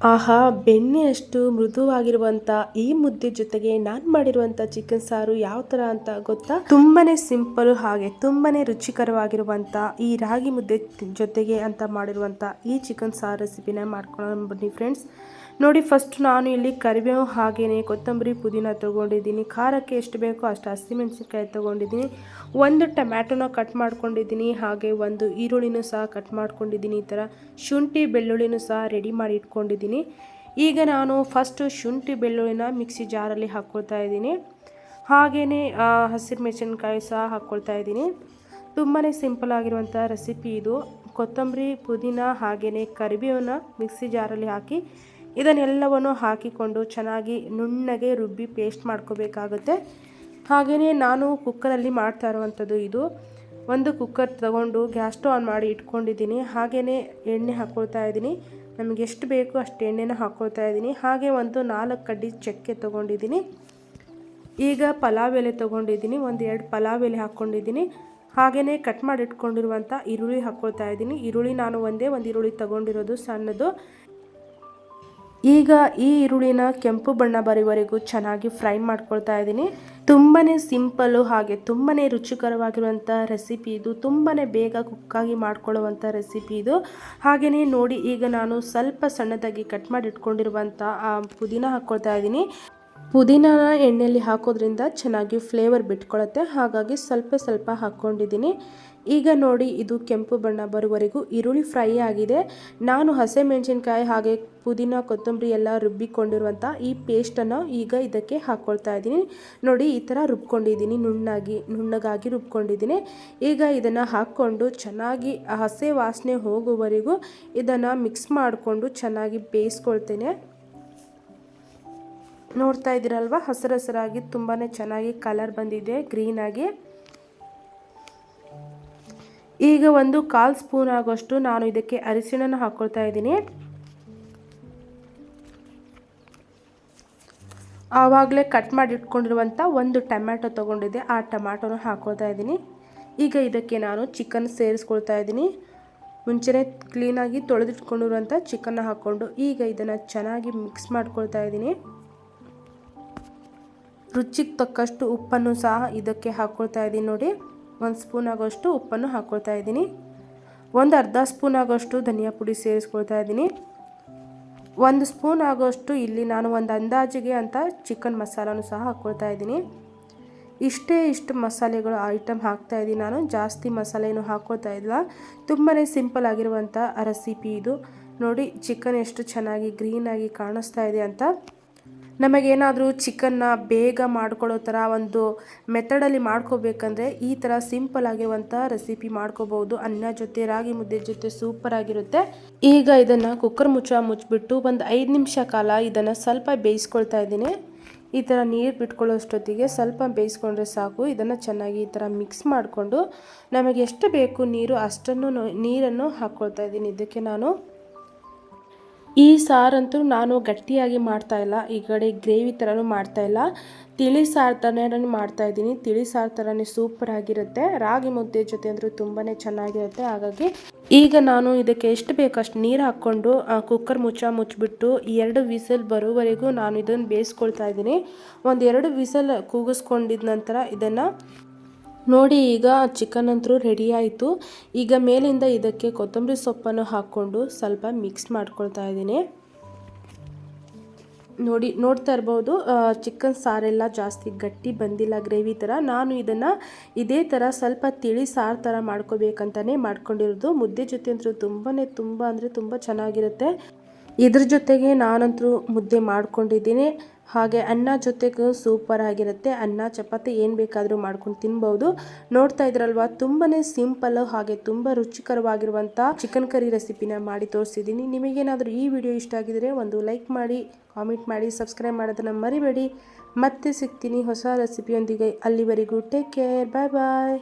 ಆಹಾ, ಬೆಣ್ಣೆಯಷ್ಟು ಮೃದುವಾಗಿರುವಂಥ ಈ ಮುದ್ದೆ ಜೊತೆಗೆ ನಾನು ಮಾಡಿರುವಂಥ ಚಿಕನ್ ಸಾರು ಯಾವ ಥರ ಅಂತ ಗೊತ್ತಾ? ತುಂಬಾನೇ ಸಿಂಪಲ್ ಹಾಗೆ ತುಂಬಾನೇ ರುಚಿಕರವಾಗಿರುವಂಥ ಈ ರಾಗಿ ಮುದ್ದೆ ಜೊತೆಗೆ ಅಂತ ಮಾಡಿರುವಂಥ ಈ ಚಿಕನ್ ಸಾರು ರೆಸಿಪಿನ ಮಾಡ್ಕೊಂಡು ಬನ್ನಿ ಫ್ರೆಂಡ್ಸ್. ನೋಡಿ, ಫಸ್ಟ್ ನಾನು ಇಲ್ಲಿ ಕರಿಬೇವು ಹಾಗೆಯೇ ಕೊತ್ತಂಬರಿ ಪುದೀನ ತೊಗೊಂಡಿದ್ದೀನಿ. ಖಾರಕ್ಕೆ ಎಷ್ಟು ಬೇಕೋ ಅಷ್ಟು ಹಸಿಮೆಣಸಿನ್ಕಾಯಿ ತೊಗೊಂಡಿದ್ದೀನಿ. ಒಂದು ಟೊಮ್ಯಾಟೊನ ಕಟ್ ಮಾಡ್ಕೊಂಡಿದ್ದೀನಿ. ಹಾಗೆ ಒಂದು ಈರುಳ್ಳಿನೂ ಸಹ ಕಟ್ ಮಾಡ್ಕೊಂಡಿದ್ದೀನಿ. ಈ ಥರ ಶುಂಠಿ ಬೆಳ್ಳುಳ್ಳಿನೂ ಸಹ ರೆಡಿ ಮಾಡಿ ಇಟ್ಕೊಂಡಿದ್ದೀನಿ. ಈಗ ನಾನು ಫಸ್ಟು ಶುಂಠಿ ಬೆಳ್ಳುಳ್ಳಿನ ಮಿಕ್ಸಿ ಜಾರಲ್ಲಿ ಹಾಕ್ಕೊಳ್ತಾ ಇದ್ದೀನಿ. ಹಾಗೆಯೇ ಹಸಿರು ಮೆಣಸಿನ್ಕಾಯಿ ಸಹ ಹಾಕ್ಕೊಳ್ತಾ ಇದ್ದೀನಿ. ತುಂಬಾ ಸಿಂಪಲ್ ಆಗಿರುವಂಥ ರೆಸಿಪಿ ಇದು. ಕೊತ್ತಂಬರಿ ಪುದೀನ ಹಾಗೆಯೇ ಕರಿಬೇವನ್ನ ಮಿಕ್ಸಿ ಜಾರಲ್ಲಿ ಹಾಕಿ ಇದನ್ನೆಲ್ಲವನ್ನು ಹಾಕಿಕೊಂಡು ಚೆನ್ನಾಗಿ ನುಣ್ಣಗೆ ರುಬ್ಬಿ ಪೇಸ್ಟ್ ಮಾಡ್ಕೋಬೇಕಾಗುತ್ತೆ. ಹಾಗೆಯೇ ನಾನು ಕುಕ್ಕರಲ್ಲಿ ಮಾಡ್ತಾ ಇರುವಂಥದ್ದು ಇದು. ಒಂದು ಕುಕ್ಕರ್ ತಗೊಂಡು ಗ್ಯಾಸ್ ಸ್ಟವ್ ಆನ್ ಮಾಡಿ ಇಟ್ಕೊಂಡಿದ್ದೀನಿ. ಹಾಗೆಯೇ ಎಣ್ಣೆ ಹಾಕ್ಕೊಳ್ತಾ ಇದ್ದೀನಿ. ನಮಗೆ ಎಷ್ಟು ಬೇಕು ಅಷ್ಟು ಎಣ್ಣೆನ ಹಾಕ್ಕೊಳ್ತಾ ಇದ್ದೀನಿ. ಹಾಗೆ ಒಂದು 4 ಕಡ್ಡಿ ಚಕ್ಕೆ ತೊಗೊಂಡಿದ್ದೀನಿ. ಈಗ ಪಲಾವ್ ಎಲೆ ತೊಗೊಂಡಿದ್ದೀನಿ. 1-2 ಪಲಾವ್ ಎಲೆ ಹಾಕ್ಕೊಂಡಿದ್ದೀನಿ. ಹಾಗೆಯೇ ಕಟ್ ಮಾಡಿ ಇಟ್ಕೊಂಡಿರುವಂಥ ಈರುಳ್ಳಿ ಹಾಕ್ಕೊಳ್ತಾ ಇದ್ದೀನಿ. ಈರುಳ್ಳಿ ನಾನು ಒಂದೇ ಒಂದು ಈರುಳ್ಳಿ ತೊಗೊಂಡಿರೋದು ಸಣ್ಣದು. ಈಗ ಈ ಈರುಳ್ಳಿನ ಕೆಂಪು ಬಣ್ಣ ಬರೋವರೆಗೂ ಚೆನ್ನಾಗಿ ಫ್ರೈ ಮಾಡ್ಕೊಳ್ತಾ ಇದ್ದೀನಿ. ತುಂಬಾ ಸಿಂಪಲ್ಲು ಹಾಗೆ ತುಂಬಾ ರುಚಿಕರವಾಗಿರುವಂಥ ರೆಸಿಪಿ ಇದು. ತುಂಬಾ ಬೇಗ ಕುಕ್ಕಾಗಿ ಮಾಡ್ಕೊಳ್ಳುವಂಥ ರೆಸಿಪಿ ಇದು. ಹಾಗೆಯೇ ನೋಡಿ, ಈಗ ನಾನು ಸ್ವಲ್ಪ ಸಣ್ಣದಾಗಿ ಕಟ್ ಮಾಡಿ ಇಟ್ಕೊಂಡಿರುವಂಥ ಪುದೀನ ಹಾಕ್ಕೊಳ್ತಾ ಇದ್ದೀನಿ. ಪುದೀನಾನ ಎಣ್ಣೆಯಲ್ಲಿ ಹಾಕೋದ್ರಿಂದ ಚೆನ್ನಾಗಿ ಫ್ಲೇವರ್ ಬಿಟ್ಕೊಳ್ಳುತ್ತೆ. ಹಾಗಾಗಿ ಸ್ವಲ್ಪ ಹಾಕ್ಕೊಂಡಿದ್ದೀನಿ. ಈಗ ನೋಡಿ, ಇದು ಕೆಂಪು ಬಣ್ಣ ಬರುವವರೆಗೂ ಈರುಳ್ಳಿ ಫ್ರೈ ಆಗಿದೆ. ನಾನು ಹಸಿಮೆಣಸಿನ್ಕಾಯಿ ಹಾಗೆ ಪುದೀನ ಕೊತ್ತಂಬರಿ ಎಲ್ಲ ರುಬ್ಬಿಕೊಂಡಿರುವಂಥ ಈ ಪೇಸ್ಟನ್ನು ಈಗ ಇದಕ್ಕೆ ಹಾಕ್ಕೊಳ್ತಾ ಇದ್ದೀನಿ. ನೋಡಿ, ಈ ಥರ ರುಬ್ಕೊಂಡಿದ್ದೀನಿ, ನುಣ್ಣಗಾಗಿ ರುಬ್ಕೊಂಡಿದ್ದೀನಿ. ಈಗ ಇದನ್ನು ಹಾಕ್ಕೊಂಡು ಚೆನ್ನಾಗಿ ಹಸಿ ವಾಸನೆ ಹೋಗುವವರೆಗೂ ಇದನ್ನು ಮಿಕ್ಸ್ ಮಾಡಿಕೊಂಡು ಚೆನ್ನಾಗಿ ಬೇಯಿಸ್ಕೊಳ್ತೇನೆ. ನೋಡ್ತಾ ಇದ್ದೀರಲ್ವ, ಹಸಿರಾಗಿ ತುಂಬಾ ಚೆನ್ನಾಗಿ ಕಲರ್ ಬಂದಿದೆ ಗ್ರೀನಾಗಿ. ಈಗ ಒಂದು 1/4 ಸ್ಪೂನ್ ಆಗೋಷ್ಟು ನಾನು ಇದಕ್ಕೆ ಅರಿಶಿಣನ ಹಾಕ್ಕೊಳ್ತಾ ಇದ್ದೀನಿ. ಆವಾಗಲೇ ಕಟ್ ಮಾಡಿ ಇಟ್ಕೊಂಡಿರುವಂಥ ಒಂದು ಟೊಮ್ಯಾಟೊ ತೊಗೊಂಡಿದ್ದೆ, ಆ ಟೊಮ್ಯಾಟೊನ ಹಾಕ್ಕೊಳ್ತಾ ಇದ್ದೀನಿ. ಈಗ ಇದಕ್ಕೆ ನಾನು ಚಿಕನ್ ಸೇರಿಸ್ಕೊಳ್ತಾ ಇದ್ದೀನಿ. ಮುಂಚೆನೇ ಕ್ಲೀನಾಗಿ ತೊಳೆದಿಟ್ಕೊಂಡಿರುವಂಥ ಚಿಕನ್ನ ಹಾಕ್ಕೊಂಡು ಈಗ ಇದನ್ನು ಚೆನ್ನಾಗಿ ಮಿಕ್ಸ್ ಮಾಡ್ಕೊಳ್ತಾ ಇದ್ದೀನಿ. ರುಚಿಗೆ ತಕ್ಕಷ್ಟು ಉಪ್ಪನ್ನು ಸಹ ಇದಕ್ಕೆ ಹಾಕ್ಕೊಳ್ತಾ ಇದ್ದೀನಿ. ನೋಡಿ, 1 ಸ್ಪೂನ್ ಆಗೋಷ್ಟು ಉಪ್ಪನ್ನು ಹಾಕ್ಕೊಳ್ತಾ ಇದ್ದೀನಿ. ಒಂದು ಅರ್ಧ ಸ್ಪೂನ್ ಆಗೋಷ್ಟು ಧನಿಯಾ ಪುಡಿ ಸೇರಿಸ್ಕೊಳ್ತಾ ಇದ್ದೀನಿ. 1 ಸ್ಪೂನ್ ಆಗೋಷ್ಟು ಇಲ್ಲಿ ನಾನು ಒಂದು ಅಂದಾಜಿಗೆ ಅಂತ ಚಿಕನ್ ಮಸಾಲನೂ ಸಹ ಹಾಕ್ಕೊಳ್ತಾ ಇದ್ದೀನಿ. ಇಷ್ಟು ಮಸಾಲೆಗಳು ಐಟಮ್ ಹಾಕ್ತಾ ಇದ್ದೀನಿ ನಾನು. ಜಾಸ್ತಿ ಮಸಾಲೆ ಏನು ಹಾಕ್ಕೊಳ್ತಾ ಇಲ್ಲ. ತುಂಬಾ ಸಿಂಪಲ್ ಆಗಿರುವಂಥ ರೆಸಿಪಿ ಇದು. ನೋಡಿ, ಚಿಕನ್ ಎಷ್ಟು ಚೆನ್ನಾಗಿ ಗ್ರೀನಾಗಿ ಕಾಣಿಸ್ತಾ ಇದೆ ಅಂತ. ನಮಗೇನಾದರೂ ಚಿಕನ್ನ ಬೇಗ ಮಾಡ್ಕೊಳ್ಳೋ ಥರ ಒಂದು ಮೆಥಡಲ್ಲಿ ಮಾಡ್ಕೋಬೇಕಂದ್ರೆ ಈ ಥರ ಸಿಂಪಲ್ ಆಗಿರುವಂಥ ರೆಸಿಪಿ ಮಾಡ್ಕೋಬೋದು. ಅನ್ನ ಜೊತೆ ರಾಗಿ ಮುದ್ದೆ ಜೊತೆ ಸೂಪರ್ ಆಗಿರುತ್ತೆ. ಈಗ ಇದನ್ನು ಕುಕ್ಕರ್ ಮುಚ್ಚಿಬಿಟ್ಟು ಒಂದು 5 ನಿಮಿಷ ಕಾಲ ಇದನ್ನು ಸ್ವಲ್ಪ ಬೇಯಿಸ್ಕೊಳ್ತಾ ಇದ್ದೀನಿ. ಈ ಥರ ನೀರು ಬಿಟ್ಕೊಳ್ಳೋಷ್ಟೊತ್ತಿಗೆ ಸ್ವಲ್ಪ ಬೇಯಿಸ್ಕೊಂಡ್ರೆ ಸಾಕು. ಇದನ್ನು ಚೆನ್ನಾಗಿ ಈ ಥರ ಮಿಕ್ಸ್ ಮಾಡಿಕೊಂಡು ನಮಗೆ ಎಷ್ಟು ಬೇಕು ನೀರು ಅಷ್ಟನ್ನು ನೀರನ್ನು ಹಾಕ್ಕೊಳ್ತಾ ಇದ್ದೀನಿ. ಇದಕ್ಕೆ ನಾನು ಈ ಸಾರಂತೂ ನಾನು ಗಟ್ಟಿಯಾಗಿ ಮಾಡ್ತಾಯಿಲ್ಲ, ಈ ಕಡೆ ಗ್ರೇವಿ ಥರನೂ ಮಾಡ್ತಾಯಿಲ್ಲ, ತಿಳಿ ಸಾರು ಥರನೇ ಮಾಡ್ತಾಯಿದ್ದೀನಿ. ತಿಳಿ ಸಾರು ಥರನೇ ಸೂಪರ್ ಆಗಿರುತ್ತೆ. ರಾಗಿ ಮುದ್ದೆ ಜೊತೆ ಅಂದರೂ ತುಂಬಾ ಚೆನ್ನಾಗಿರುತ್ತೆ. ಹಾಗಾಗಿ ಈಗ ನಾನು ಇದಕ್ಕೆ ಎಷ್ಟು ಬೇಕು ಅಷ್ಟು ನೀರು ಹಾಕ್ಕೊಂಡು ಕುಕ್ಕರ್ ಮುಚ್ಚಿಬಿಟ್ಟು 2 ವಿಸಲ್ ಬರೋವರೆಗೂ ನಾನು ಇದನ್ನು ಬೇಯಿಸ್ಕೊಳ್ತಾ ಇದ್ದೀನಿ. 1-2 ವಿಸಲ್ ಕೂಗಿಸ್ಕೊಂಡಿದ ನಂತರ ಇದನ್ನು ನೋಡಿ, ಈಗ ಚಿಕನ್ ಅಂತೂ ರೆಡಿ ಆಯಿತು. ಈಗ ಮೇಲಿಂದ ಇದಕ್ಕೆ ಕೊತ್ತಂಬರಿ ಸೊಪ್ಪನ್ನು ಹಾಕ್ಕೊಂಡು ಸ್ವಲ್ಪ ಮಿಕ್ಸ್ ಮಾಡ್ಕೊಳ್ತಾ ಇದ್ದೀನಿ. ನೋಡ್ತಾ ಇರ್ಬೋದು, ಚಿಕನ್ ಸಾರೆಲ್ಲ ಜಾಸ್ತಿ ಗಟ್ಟಿ ಬಂದಿಲ್ಲ, ಗ್ರೇವಿ ಥರ. ನಾನು ಇದನ್ನು ಇದೇ ಥರ ಸ್ವಲ್ಪ ತಿಳಿ ಸಾರು ಥರ ಮಾಡ್ಕೋಬೇಕಂತಲೇ ಮಾಡ್ಕೊಂಡಿರೋದು. ಮುದ್ದೆ ಜೊತೆ ಅಂತೂ ತುಂಬ ಅಂದರೆ ತುಂಬ ಚೆನ್ನಾಗಿರುತ್ತೆ. ಇದ್ರ ಜೊತೆಗೆ ನಾನಂತೂ ಮುದ್ದೆ ಮಾಡ್ಕೊಂಡಿದ್ದೀನಿ. ಹಾಗೆ ಅನ್ನ ಜೊತೆಗೂ ಸೂಪರ್ ಆಗಿರುತ್ತೆ. ಅನ್ನ ಚಪಾತಿ ಏನು ಬೇಕಾದರೂ ಮಾಡ್ಕೊಂಡು ತಿನ್ಬೋದು. ನೋಡ್ತಾ ಇದ್ರಲ್ವ, ತುಂಬಾ ಸಿಂಪಲ್ ಹಾಗೆ ತುಂಬ ರುಚಿಕರವಾಗಿರುವಂಥ ಚಿಕನ್ ಕರಿ ರೆಸಿಪಿನ ಮಾಡಿ ತೋರಿಸಿದ್ದೀನಿ. ನಿಮಗೇನಾದರೂ ಈ ವಿಡಿಯೋ ಇಷ್ಟ ಆಗಿದರೆ ಒಂದು ಲೈಕ್ ಮಾಡಿ, ಕಾಮೆಂಟ್ ಮಾಡಿ, ಸಬ್ಸ್ಕ್ರೈಬ್ ಮಾಡೋದನ್ನು ಮರಿಬೇಡಿ. ಮತ್ತೆ ಸಿಗ್ತೀನಿ ಹೊಸ ರೆಸಿಪಿಯೊಂದಿಗೆ. ಅಲ್ಲಿವರೆಗೂ ಟೇಕ್ ಕೇರ್, ಬಾಯ್ ಬಾಯ್.